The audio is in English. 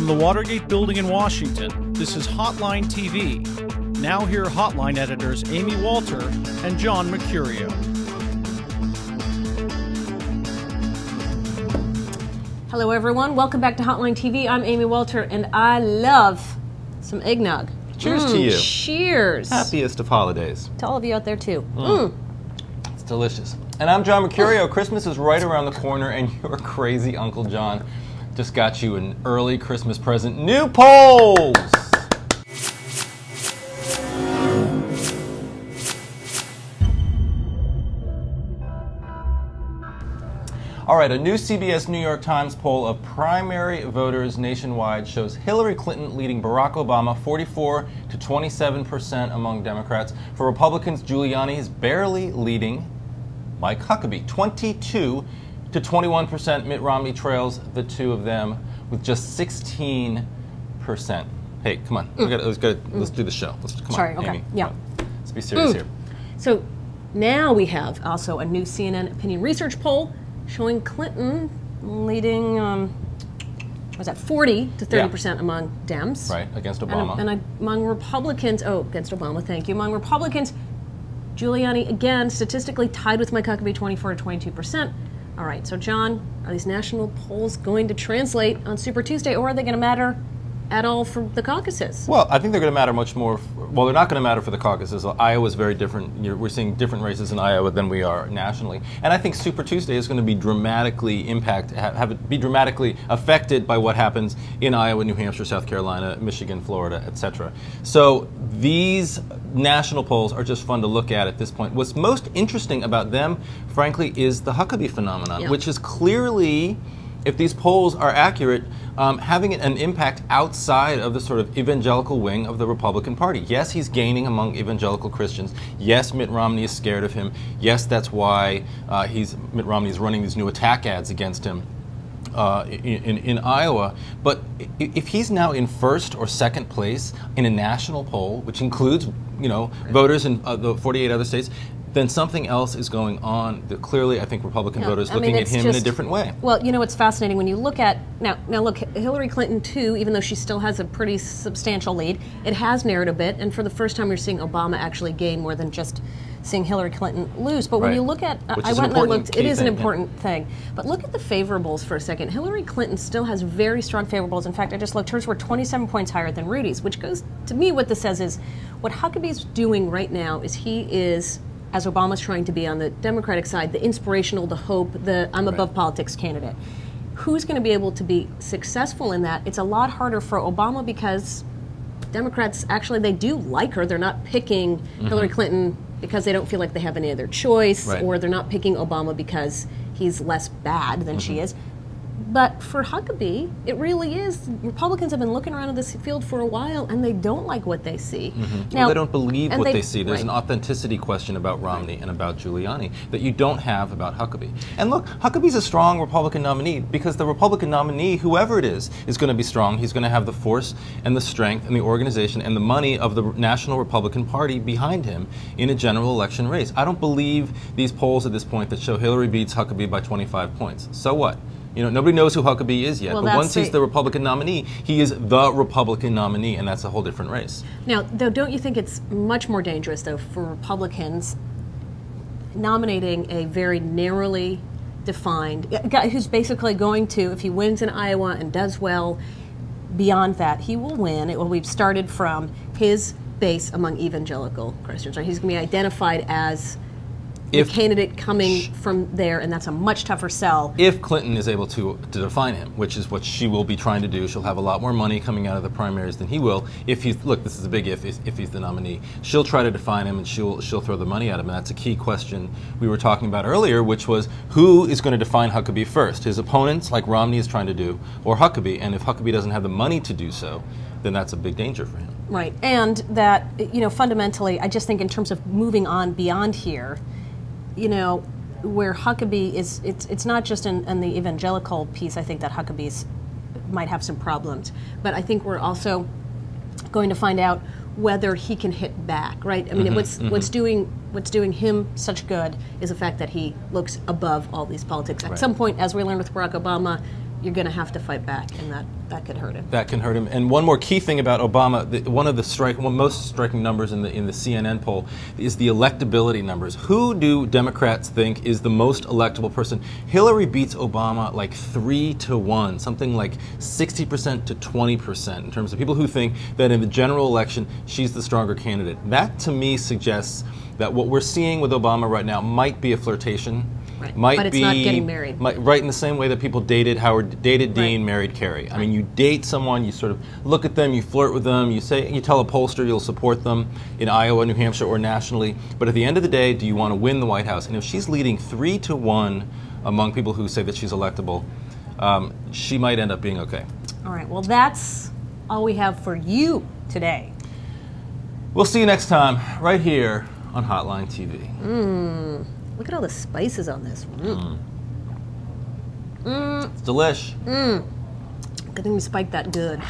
the Watergate building in Washington, this is Hotline TV. Now here are Hotline editors Amy Walter and John Mercurio. Hello everyone, welcome back to Hotline TV. I'm Amy Walter and I love some eggnog. Cheers to you. Cheers. Happiest of holidays. To all of you out there too. It's delicious. And I'm John Mercurio. Christmas is right around the corner and your crazy Uncle John just got you an early Christmas present. New polls! All right, a new CBS New York Times poll of primary voters nationwide shows Hillary Clinton leading Barack Obama 44 to 27% among Democrats. For Republicans, Giuliani is barely leading Mike Huckabee, 22 to 21%. Mitt Romney trails the two of them with just 16%. Hey, come on, let's do the show. Sorry, on, okay, Amy. yeah. Let's be serious here. So now we have also a new CNN opinion research poll showing Clinton leading, was that 40 to 30% among Dems. Right, against Obama. And among Republicans, against Obama, thank you. Among Republicans, Giuliani, again, statistically tied with Mike Huckabee, 24 to 22%. All right, so John, are these national polls going to translate on Super Tuesday, or are they going to matter at all for the caucuses? Well, I think they're going to matter much more. Well, they're not going to matter for the caucuses. Iowa's very different. We're seeing different races in Iowa than we are nationally. And I think Super Tuesday is going to be dramatically be dramatically affected by what happens in Iowa, New Hampshire, South Carolina, Michigan, Florida, etc. So these national polls are just fun to look at this point. What's most interesting about them, frankly, is the Huckabee phenomenon, which is clearly, if these polls are accurate, having an impact outside of the sort of evangelical wing of the Republican Party. Yes, he's gaining among evangelical Christians. Yes, Mitt Romney is scared of him. Yes, that's why Mitt Romney is running these new attack ads against him in Iowa. But if he's now in first or second place in a national poll, which includes voters in the 48 other states, then something else is going on. Clearly, I think Republican voters looking at him in a different way. Well, it's fascinating when you look at, now look, Hillary Clinton too, even though she still has a pretty substantial lead, it has narrowed a bit, and for the first time you're seeing Obama actually gain more than just seeing Hillary Clinton lose. But when you look at, I went and I looked, it is an important thing. But look at the favorables for a second. Hillary Clinton still has very strong favorables. In fact, I just looked, hers were 27 points higher than Rudy's, which goes, to me, what this says is, what Huckabee's doing right now is he is, as Obama's trying to be on the Democratic side, the inspirational, the hope, the I'm above politics candidate. Who's going to be able to be successful in that? It's a lot harder for Obama because Democrats, actually, they do like her. They're not picking Hillary Clinton because they don't feel like they have any other choice, or they're not picking Obama because he's less bad than she is. But for Huckabee, it really is. Republicans have been looking around in this field for a while, and they don't like what they see. Now, well, they don't believe what they see. There's an authenticity question about Romney and about Giuliani that you don't have about Huckabee. And look, Huckabee's a strong Republican nominee because the Republican nominee, whoever it is going to be strong. He's going to have the force and the strength and the organization and the money of the National Republican Party behind him in a general election race. I don't believe these polls at this point that show Hillary beats Huckabee by 25 points. So what? Nobody knows who Huckabee is yet, but once he's the Republican nominee, he is the Republican nominee, and that's a whole different race. Now, though, don't you think it's much more dangerous, though, for Republicans nominating a very narrowly defined guy who's basically going to, if he wins in Iowa and does well, beyond that, he will win. We've started from his base among evangelical Christians. Right? He's going to be identified as the candidate coming from there, and that's a much tougher sell. If Clinton is able to define him, which is what she will be trying to do, she'll have a lot more money coming out of the primaries than he will. If he's, look, this is a big if he's the nominee. She'll try to define him, and she'll throw the money at him, and that's a key question we were talking about earlier, which was who is going to define Huckabee first? His opponents, like Romney is trying to do, or Huckabee? And if Huckabee doesn't have the money to do so, then that's a big danger for him. Right, and that, fundamentally, I just think in terms of moving on beyond here, where Huckabee is, it's not just in the evangelical piece, I think that Huckabee's might have some problems, but I think we're also going to find out whether he can hit back, right? I mean, what's doing him such good is the fact that he looks above all these politics. At some point, as we learned with Barack Obama, you're going to have to fight back, and that could hurt him. That can hurt him. And one more key thing about Obama, one of the most striking numbers in the CNN poll is the electability numbers. Who do Democrats think is the most electable person? Hillary beats Obama like 3-1, something like 60% to 20% in terms of people who think that in the general election she's the stronger candidate. That to me suggests that what we're seeing with Obama right now might be a flirtation. Right. Might but it's be, not getting married. Right in the same way that people dated Dean, married Kerry. I mean, you date someone, you sort of look at them, you flirt with them, you tell a pollster you'll support them in Iowa, New Hampshire, or nationally. But at the end of the day, do you want to win the White House? And if she's leading 3-1 among people who say that she's electable, she might end up being okay. All right. Well, that's all we have for you today. We'll see you next time, right here on Hotline TV. Look at all the spices on this. It's delish. Good thing we spiked that good.